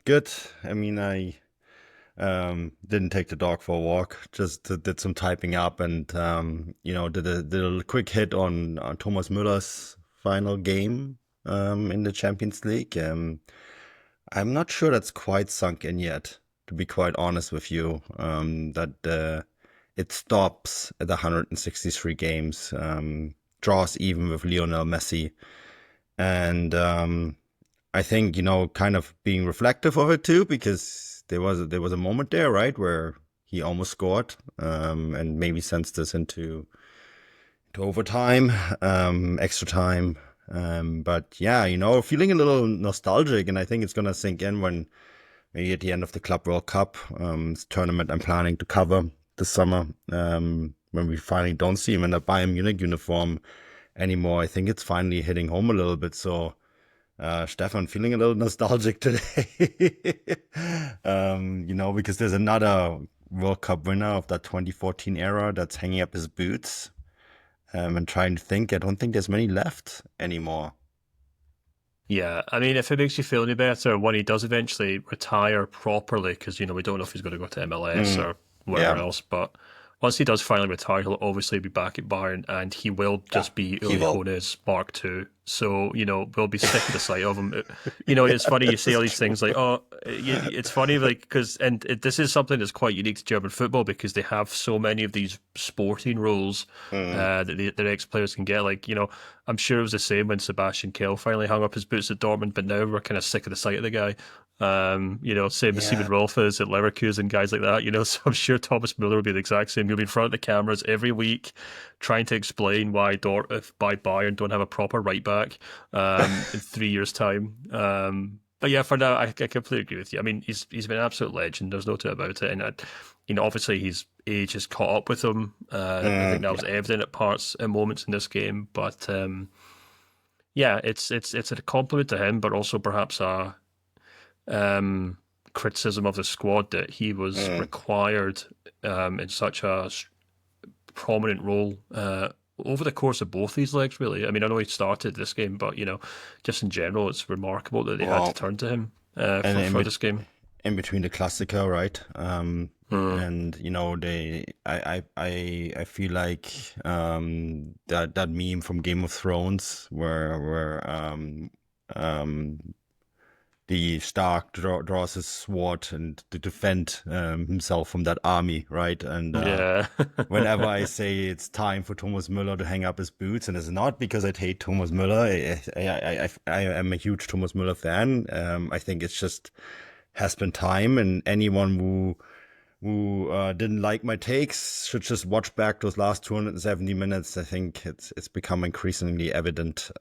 Good. I mean, I didn't take the dog for a walk. Just did some typing up and did a quick hit on Thomas Müller's final game in the Champions League. I'm not sure that's quite sunk in yet, to be quite honest with you. That it stops at 163 games, draws even with Lionel Messi, and I think, kind of being reflective of it too, because there was a moment there, right, where he almost scored, and maybe sends this into overtime, extra time. But yeah, feeling a little nostalgic, and I think it's gonna sink in when maybe at the end of the Club World Cup tournament I'm planning to cover this summer, when we finally don't see him in a Bayern Munich uniform anymore. I think it's finally hitting home a little bit. So, Stefan, feeling a little nostalgic today, because there's another World Cup winner of that 2014 era that's hanging up his boots, and trying to think. I don't think there's many left anymore. Yeah, I mean, if it makes you feel any better, when he does eventually retire properly, because we don't know if he's going to go to MLS Mm, or wherever yeah, else, but once he does finally retire, he'll obviously be back at Bayern, and he will yeah, just be he Uli will. Hoeneß Mark II. So we'll be sick of the sight of him. It's funny you say all these things like, oh, it's funny like because this is something that's quite unique to German football because they have so many of these sporting roles Mm, that their ex-players can get. Like, I'm sure it was the same when Sebastian Kehl finally hung up his boots at Dortmund, but now we're kind of sick of the sight of the guy. Same as Simon yeah, Rolfes at Leverkusen, guys like that, so I'm sure Thomas Müller will be the exact same. He'll be in front of the cameras every week trying to explain why Bayern don't have a proper right back in 3 years' time. But yeah, for now, I completely agree with you. I mean, he's been an absolute legend. There's no doubt about it. And obviously his age has caught up with him. I think that was yeah. evident at moments in this game. But yeah, it's a compliment to him, but also perhaps a criticism of the squad that he was Mm. required in such a prominent role over the course of both these legs, really. I mean, I know he started this game, but just in general, it's remarkable that they had to Well, turn to him and for this game. in between the Klassiker, right? Mm. And I feel like that meme from Game of Thrones where um the Stark draws his sword and to defend himself from that army, right? And Yeah. whenever I say it's time for Thomas Müller to hang up his boots, and it's not because I hate Thomas Müller. I am a huge Thomas Müller fan. I think it's just has been time, and anyone who didn't like my takes should just watch back those last 270 minutes. I think it's become increasingly evident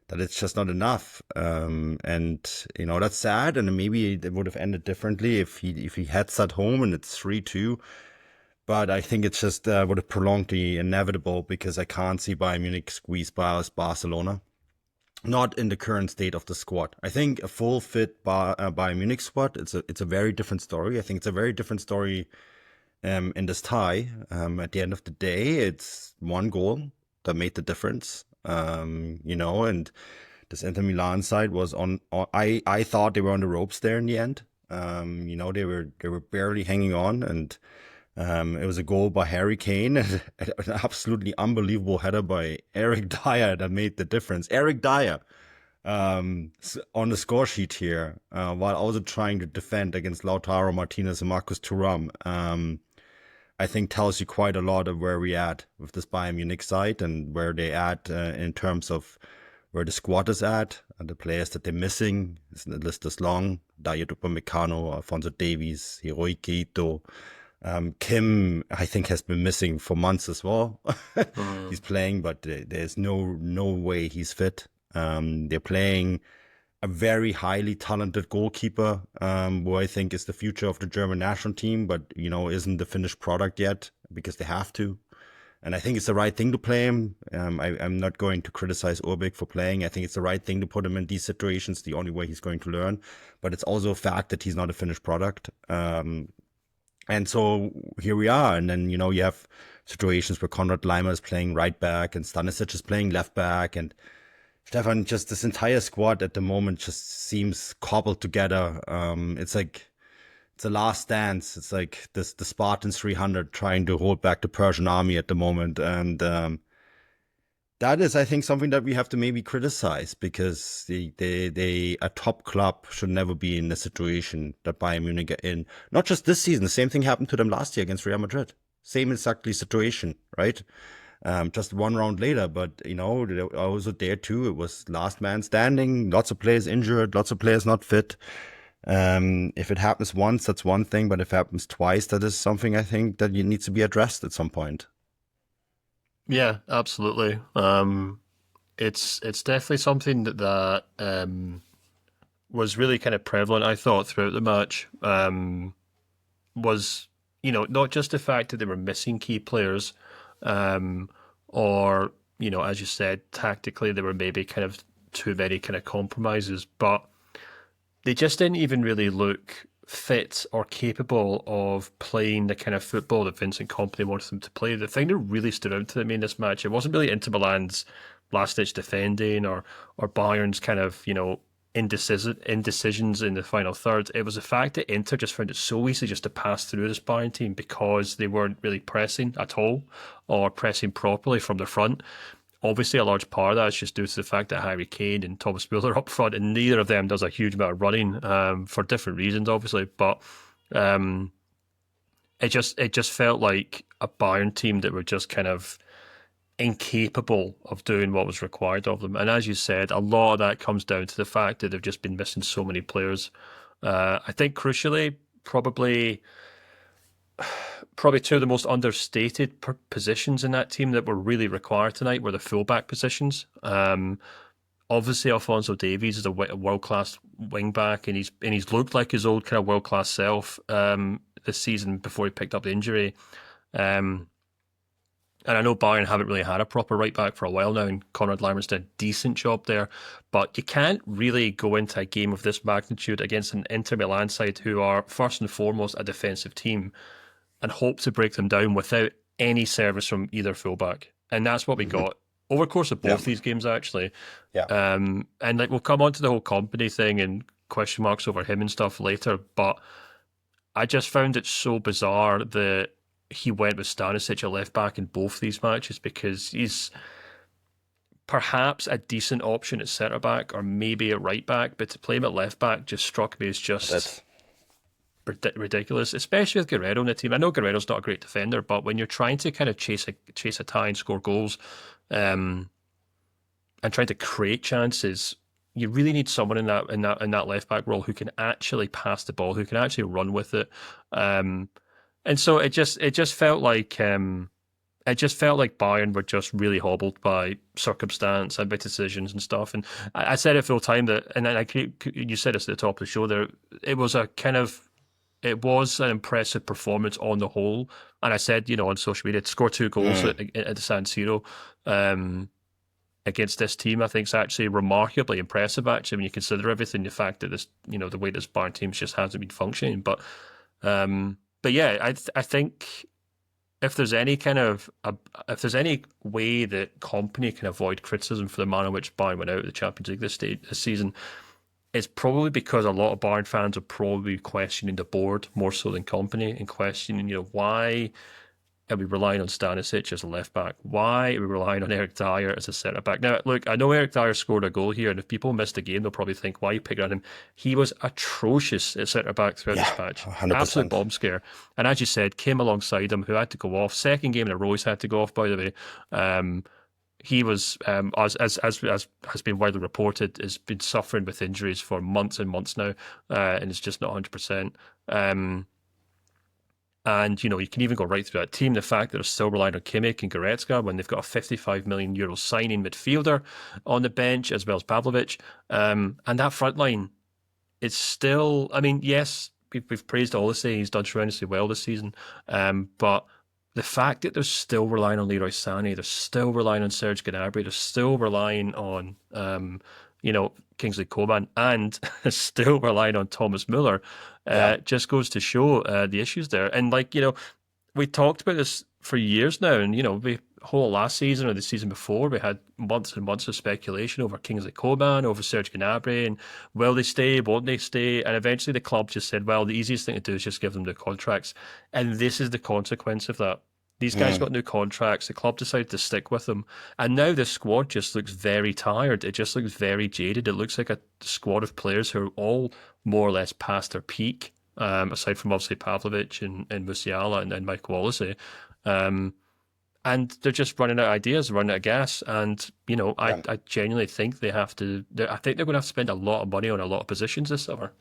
that it's just not enough, and that's sad. And maybe it would have ended differently if he had sat home and it's 3-2. But I think it's just would have prolonged the inevitable because I can't see Bayern Munich squeeze by Barcelona. Not in the current state of the squad. I think a full fit Bayern Munich squad. It's a very different story. I think it's a very different story in this tie. At the end of the day, it's one goal that made the difference. And this Inter Milan side was I thought they were on the ropes there in the end. They were barely hanging on, and it was a goal by Harry Kane and an absolutely unbelievable header by Eric Dyer that made the difference. Eric Dyer, on the score sheet here, while also trying to defend against Lautaro Martinez and Marcus Thuram, I think tells you quite a lot of where we at with this Bayern Munich side and where they at in terms of where the squad is at and the players that they're missing. The list is long. Dayot Upamecano, Alfonso Davies, Hiroki Ito. Kim, I think, has been missing for months as well. Mm. He's playing, but there's no way he's fit. They're playing a very highly talented goalkeeper, who I think is the future of the German national team, but isn't the finished product yet because they have to. And I think it's the right thing to play him. I'm not going to criticize Urbik for playing. I think it's the right thing to put him in these situations. The only way he's going to learn. But it's also a fact that he's not a finished product. And so here we are. And then, you have situations where Konrad Leimer is playing right back and Stanisic is playing left back. And Stefan, just this entire squad at the moment just seems cobbled together. It's like it's a last dance. It's like this the Spartans 300 trying to hold back the Persian army at the moment, and that is, I think, something that we have to maybe criticize because they a top club should never be in the situation that Bayern Munich are in. Not just this season. The same thing happened to them last year against Real Madrid. Same exactly situation, right? Just one round later, but I was there too. It was last man standing. Lots of players injured. Lots of players not fit. If it happens once, that's one thing, but if it happens twice, that is something I think that needs to be addressed at some point. Yeah, absolutely. It's definitely something that was really kind of prevalent, I thought, throughout the match. Was not just the fact that they were missing key players, um, or as you said, tactically they were maybe kind of too many kind of compromises, but they just didn't even really look fit or capable of playing the kind of football that Vincent Kompany wanted them to play. The thing that really stood out to me in this match, it wasn't really Inter Milan's last ditch defending or Bayern's kind of, indecisions in the final third. It was the fact that Inter just found it so easy just to pass through this Bayern team because they weren't really pressing at all or pressing properly from the front. Obviously, a large part of that is just due to the fact that Harry Kane and Thomas Müller are up front, and neither of them does a huge amount of running for different reasons, obviously. But um, it just felt like a Bayern team that were just kind of incapable of doing what was required of them. And as you said, a lot of that comes down to the fact that they've just been missing so many players. I think crucially, probably two of the most understated positions in that team that were really required tonight were the fullback positions. Obviously, Alphonso Davies is a world class wing back, and he's looked like his old kind of world class self this season before he picked up the injury. Um, and I know Bayern haven't really had a proper right back for a while now, and Konrad Laimer's did a decent job there. But you can't really go into a game of this magnitude against an Inter Milan side who are first and foremost a defensive team and hope to break them down without any service from either fullback. And that's what we Hmm. got over the course of Yeah, both these games, actually. yeah. And like we'll come on to the whole company thing and question marks over him and stuff later, but I just found it so bizarre that he went with Stanisic at left back in both these matches because he's perhaps a decent option at centre back or maybe at right back, but to play him at left back just struck me as just That's ridiculous, especially with Guerrero in the team. I know Guerrero's not a great defender, but when you're trying to kind of chase a tie and score goals, um, and trying to create chances, you really need someone in that left back role who can actually pass the ball, who can actually run with it. Um, and so it just felt like Bayern were just really hobbled by circumstance and by decisions and stuff. And I said it full time that, and then you said this at the top of the show there. It was a kind of it was an impressive performance on the whole. And I said, on social media, to score two goals mm, at the San Siro against this team, I think is actually remarkably impressive, actually, when you consider everything, the fact that this, the way this Bayern team just hasn't been functioning. But yeah, I think if there's any if there's any way that company can avoid criticism for the manner in which Bayern went out of the Champions League this season, it's probably because a lot of Bayern fans are probably questioning the board more so than company and questioning, why are we relying on Stanisic as a left back? Why are we relying on Eric Dyer as a centre back? Now, look, I know Eric Dyer scored a goal here, and if people missed the game, they'll probably think, why are you picking on him? He was atrocious at centre back throughout yeah, this match. Absolute 100%. bomb scare. And as you said, came alongside him, who had to go off. Second game in a row, he's had to go off, by the way. He was, as has been widely reported, has been suffering with injuries for months and months now, and it's just not 100%. And you can even go right through that team. The fact that they're still relying on Kimmich and Goretzka when they've got a 55 million euro signing midfielder on the bench as well as Pavlovic, and that front line, it's still. I mean, yes, we've praised Olise. He's done tremendously well this season, but the fact that they're still relying on Leroy Sané, they're still relying on Serge Gnabry, they're still relying on Kingsley Coman, and still relying on Thomas Müller, Yeah, just goes to show the issues there. And we talked about this for years now, and whole last season or the season before, we had months and months of speculation over Kingsley Coman, over Serge Gnabry, and will they stay, won't they stay? And eventually the club just said, well, the easiest thing to do is just give them the contracts. And this is the consequence of that. These guys got new contracts. The club decided to stick with them. And now the squad just looks very tired. It just looks very jaded. It looks like a squad of players who are all more or less past their peak, aside from obviously Pavlovic and Musiala and Mike Wallace. And they're just running out of ideas, running out of gas. And, I genuinely think I think they're going to have to spend a lot of money on a lot of positions this summer.